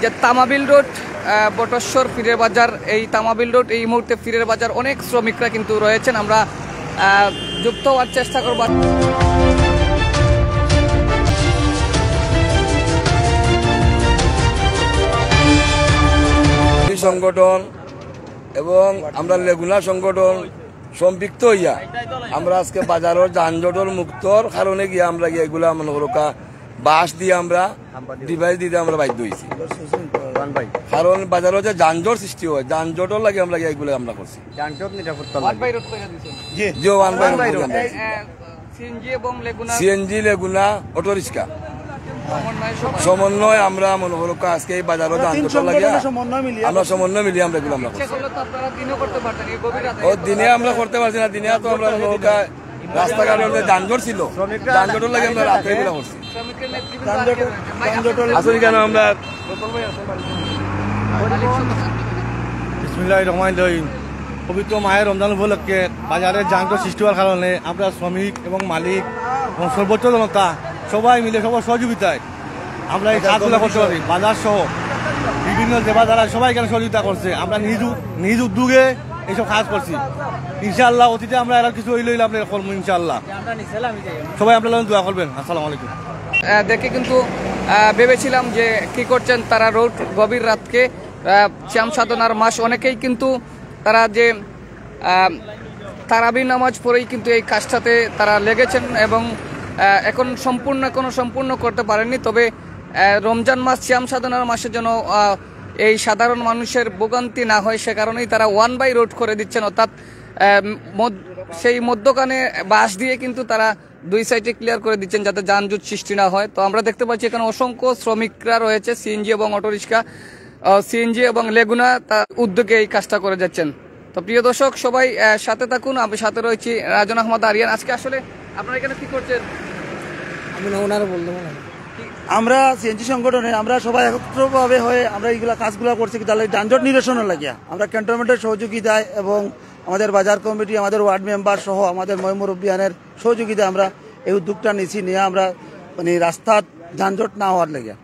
যে তামাবিল রোড বটেশ্বর ফিরের বাজার, এই তামাবিল রোড এই মুহূর্তে ফিরের বাজার অনেক শ্রমিকরা কিন্তু রয়েছেন। আমরা যুক্ত হওয়ার চেষ্টা করব। সংগঠন এবং আমরা লেগুনা সংগঠন সম্পৃক্ত হইয়া আমরা আজকে বাজারের যানজটল মুক্তর কারণে গিয়ে আমরা গিয়ে এগুলা মনে করো বাস দিয়ে আমরা ডিভাইস দিতে আমরা বাধ্য হয়েছি, কারণ বাজারে যে যানজট সৃষ্টি হয় যানজটর লাগে আমরা গিয়ে এগুলো আমরা করছি। সিএনজি লেগুনা অটো রিক্সা সমন্বয় আমরা মনে করো আজকে এই বাজারে যানজট লাগে আমরা সমন্বয় মিলিয়ে আমরা এগুলো আমরা দিনে আমরা করতে পারছি না। দিনে তো আমরা রাস্তাঘাটের যে যানজট ছিল যানজটের লাগে আমরা রাত্রে এগুলো করছি। আসলে কেন আমরা বিসমিল্লাহির রহমানির রহিম। পবিত্র মায়ের রমজান উপলক্ষে বাজারে যানজট সৃষ্টি হওয়ার কারণে আমরা শ্রমিক এবং মালিক এবং সর্বোচ্চ জনতা সবাই মিলে সবার সহযোগিতায় আমরা এই কাজগুলো করতে পারি। বাজার সহ বিভিন্ন দেবাদারা সবাই এখানে সহযোগিতা করছে। আমরা নিজ উদ্যোগে এইসব কাজ করছি। ইনশাআল্লাহ অতীতে আমরা এরা কিছু হইলে আমরা করবো ইনশাআল্লাহ। সবাই আপনারা দোয়া করবেন। আসসালামু আলাইকুম। দেখে কিন্তু ভেবেছিলাম যে কি করছেন তারা রোড গভীর রাতকে শ্যাম সাধনার মাস, অনেকেই কিন্তু তারা যে তারাবি নামাজ পড়েই কিন্তু এই কাজটাতে তারা লেগেছেন এবং এখন সম্পূর্ণ করতে পারেননি। তবে রমজান মাস শ্যাম সাধনার মাসের জন্য এই সাধারণ মানুষের ভোগান্তি না হয় সে কারণেই তারা 1 বাই রোড করে দিচ্ছেন, অর্থাৎ সেই মধ্যখানে বাস দিয়ে কিন্তু তারা দুই সাইডে ক্লিয়ার করে দিচ্ছেন যাতে যানজট সৃষ্টি না হয়। তো আমরা দেখতে পাচ্ছি এখানে অসংখ্য শ্রমিকরা রয়েছে, সিএনজি এবং অটোরিক্সা, সিএনজি এবং লেগুনা তার উদ্যোগে এই কাজটা করে যাচ্ছেন। তো প্রিয় দর্শক সবাই সাথে থাকুন, আমি সাথে রয়েছি রাজন আহমদ আরিয়ান। আজকে আসলে আপনারা এখানে কি করছেন? আমরা সিএনজি সংগঠনে আমরা সবাই একত্রভাবে হয়ে আমরা এইগুলা কাজগুলো করছি তাহলে যানজট নিরসনের লাগিয়া আমরা ক্যান্টনমেন্টের সহযোগিতায় এবং আমাদের বাজার কমিটি, আমাদের ওয়ার্ড মেম্বার সহ আমাদের মুরব্বিয়ানের সহযোগিতায় আমরা এই উদ্যোগটা নিয়েছি। নিয়ে আমরা মানে রাস্তা যানজট না হওয়ার লাগিয়া,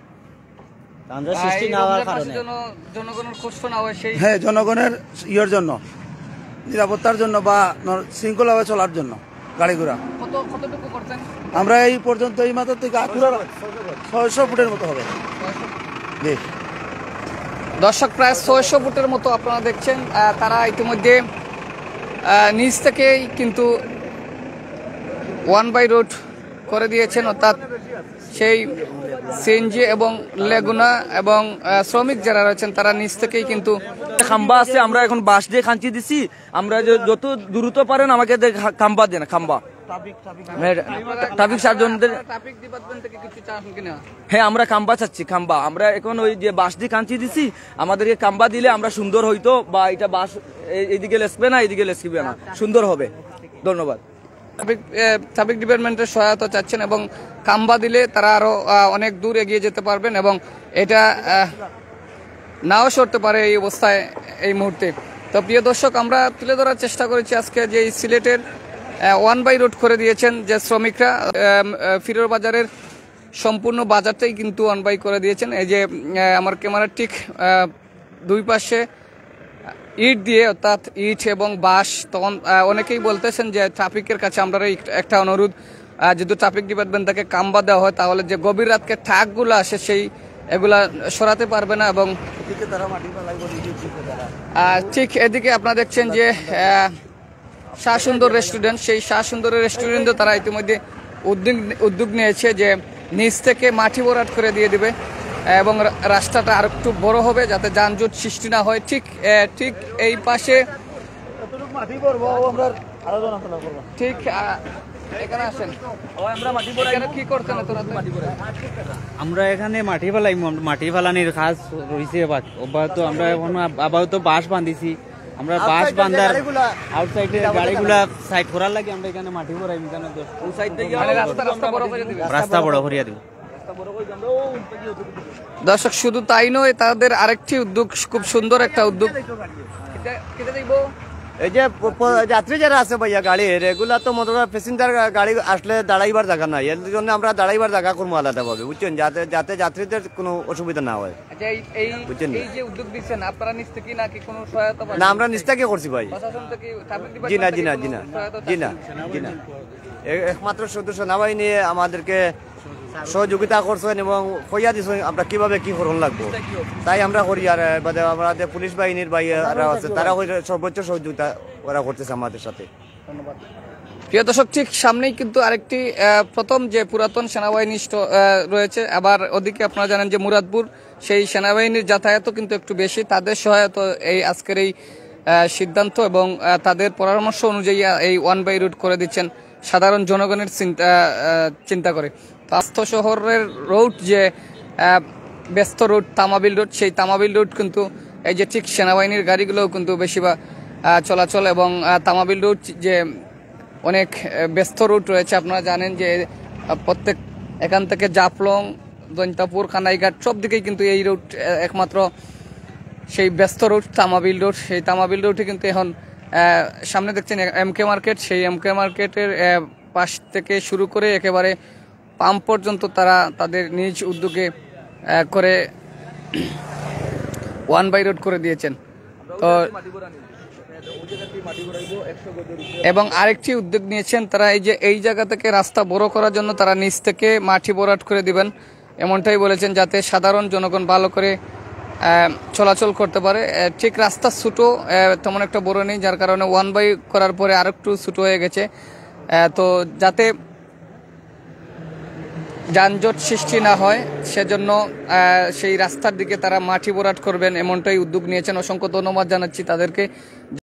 হ্যাঁ জনগণের ইয়ের জন্য, নিরাপত্তার জন্য বা শৃঙ্খলাভাবে চলার জন্য গাড়ি ঘোড়া আমরা এই পর্যন্ত এই মাত্র থেকে 600 ফুটের মতো হবে। দর্শক প্রায় 600 ফুটের মতো আপনারা দেখছেন। তারা ইতিমধ্যে নিচ থেকেই কিন্তু 1 বাই রোড করে দিয়েছেন, অর্থাৎ সেই সিএনজি এবং লেগুনা এবং শ্রমিক যারা রয়েছেন তারা নিচ থেকেই কিন্তু খাম্বা আছে। আমরা এখন বাঁশ দিয়ে খাঞ্চি দিছি। আমরা যত দ্রুত পারেন আমাকে খাম্বা দেন, খাম্বা ট্রাফিক সার্জনদের। হ্যাঁ আমরা খাম্বা চাচ্ছি, খাম্বা। আমরা এখন ওই যে বাঁশ দিয়ে খাঞ্চি দিছি, আমাদেরকে খাম্বা দিলে আমরা সুন্দর হইতো, বা এটা বাঁশ এইদিকে লেসবে না এইদিকে লেসবে না, সুন্দর হবে। ধন্যবাদ। ট্রাফিক ডিপার্টমেন্টের সহায়তা চাচ্ছেন এবং খাম্বা দিলে তারা আরো অনেক দূর এগিয়ে যেতে পারবেন এবং এটা নাও সরতে পারে এই অবস্থায় এই মুহূর্তে। তো প্রিয় দর্শক আমরা তুলে ধরার চেষ্টা করেছি আজকে যে এই সিলেটের 1 বাই রোড করে দিয়েছেন যে শ্রমিকরা ফিরের বাজারের সম্পূর্ণ বাজারটাই কিন্তু 1 বাই করে দিয়েছেন। এই যে আমার ক্যামেরার ঠিক দুই পাশে ইট দিয়ে, অর্থাৎ ইট এবং বাঁশ। তখন অনেকেই বলতেছেন যে ট্রাফিকের কাছে আমরা একটা অনুরোধ, যদি ট্রাফিক ডিপার্টমেন্ট থেকে খাম্বা দেওয়া হয় তাহলে যে গভীর রাতকে ট্রাকগুলো আসে সেই এগুলা সরাতে পারবে না। এবং ঠিক এদিকে আপনারা দেখছেন যে শাহ সুন্দর রেস্টুরেন্ট, সেই শাহ সুন্দরের রেস্টুরেন্টে তারা ইতিমধ্যে উদ্যোগ নিয়েছে যে নিচ থেকে মাটি ভরাট করে দিয়ে দিবে এবং রাস্তাটা আর একটু বড় হবে যাতে যানজট সৃষ্টি না হয়। ঠিক এই পাশে ঠিক এখানে আসেন। আমরা এখানে মাটি ফেলাই, মাটি ফেলানির কাজ রয়েছে অব্যাহত। আমরা এখন আপাতত বাঁশ বাঁধিছি। আমরা বাঁশ বাঁধার আউটসাইডে গাড়িগুলা সাইড করার লাগে আমরা এখানে মাটি ভরাই। রাস্তা বড় করিয়া দিব। দর্শক শুধু তাই নয়, তাদের আরেকটি উদ্যোগ, খুব সুন্দর একটা উদ্যোগ। এই যে যাত্রী যারা আছে ভাইয়া গাড়ির এগুলা তো মোটর প্যাসেঞ্জার গাড়ি আসলে দাঁড়াইবার জায়গা নাই, এর জন্য আমরা দাঁড়াইবার জায়গা করবো আলাদাভাবে, বুঝছেন, যাতে যাতে যাত্রীদের কোনো অসুবিধা না হয়। আচ্ছা, এই যে উদ্যোগ দিচ্ছেন আপনারা নিজ থেকে নাকি কোনো সহায়তা না, আমরা নিস্তাকে করছি ভাই। প্রশাসন থেকে ট্রাফিক জি না ডিপার্টমেন্ট জি না থেকে জি না কোনো সহায়তা জি না চাচ্ছেন? জি না, একমাত্র শুধু সেনাবাহিনী আমাদেরকে সহযোগিতা করছেন এবং কইয়া দিচ্ছেন আমরা কিভাবে কি করণ লাগবো, তাই আমরা করি। আর আমাদের পুলিশ বাহিনীর ভাইয়ারা আছে, তারা সর্বোচ্চ সহযোগিতা ওরা করতেছে আমাদের সাথে। প্রিয় দর্শক, ঠিক সামনেই কিন্তু আরেকটি প্রথম যে পুরাতন সেনাবাহিনী রয়েছে, আবার ওদিকে আপনারা জানেন যে মুরাদপুর, সেই সেনাবাহিনীর যাতায়াতও কিন্তু একটু বেশি, তাদের সহায়তা এই আজকের এই সিদ্ধান্ত এবং তাদের পরামর্শ অনুযায়ী এই 1 রুট করে দিচ্ছেন সাধারণ জনগণের চিন্তা করে। তো আস্থা শহরের রুট যে ব্যস্ত রুট তামাবিল রুট, সেই তামাবিল রুট কিন্তু এই যে ঠিক সেনাবাহিনীর গাড়িগুলোও কিন্তু বেশি বা চলাচল, এবং তামাবিল রুট যে অনেক ব্যস্ত রুট রয়েছে, আপনারা জানেন যে প্রত্যেক এখান থেকে জাফলং, দৈন্তাপুর, কানাইঘাট সব দিকেই কিন্তু এই রুট একমাত্র সেই ব্যস্ত রুট তামাবিল রুট। সেই তামাবিল রুটে কিন্তু এখন সামনে দেখছেন এমকে মার্কেট, সেই এমকে মার্কেটের পাশ থেকে শুরু করে একেবারে পাম্প পর্যন্ত তারা তাদের নিজ উদ্যোগে করে 1 রুট করে দিয়েছেন। তো এবং আরেকটি উদ্যোগ নিয়েছেন তারা, এই যে এই জায়গা থেকে রাস্তা বড় করার জন্য তারা নিচ থেকে মাটি ভরাট করে দিবেন, এমনটাই বলেছেন, যাতে সাধারণ জনগণ ভালো করে চলাচল করতে পারে। ঠিক রাস্তা ছোটো, তেমন একটা বড় নেই, যার কারণে 1 করার পরে আরেকটু ছোটো হয়ে গেছে। তো যাতে যানজট সৃষ্টি না হয় সেজন্য সেই রাস্তার দিকে তারা মাটি ভরাট করবেন, এমনটাই উদ্যোগ নিয়েছেন। অসংখ্য ধন্যবাদ জানাচ্ছি তাদেরকে।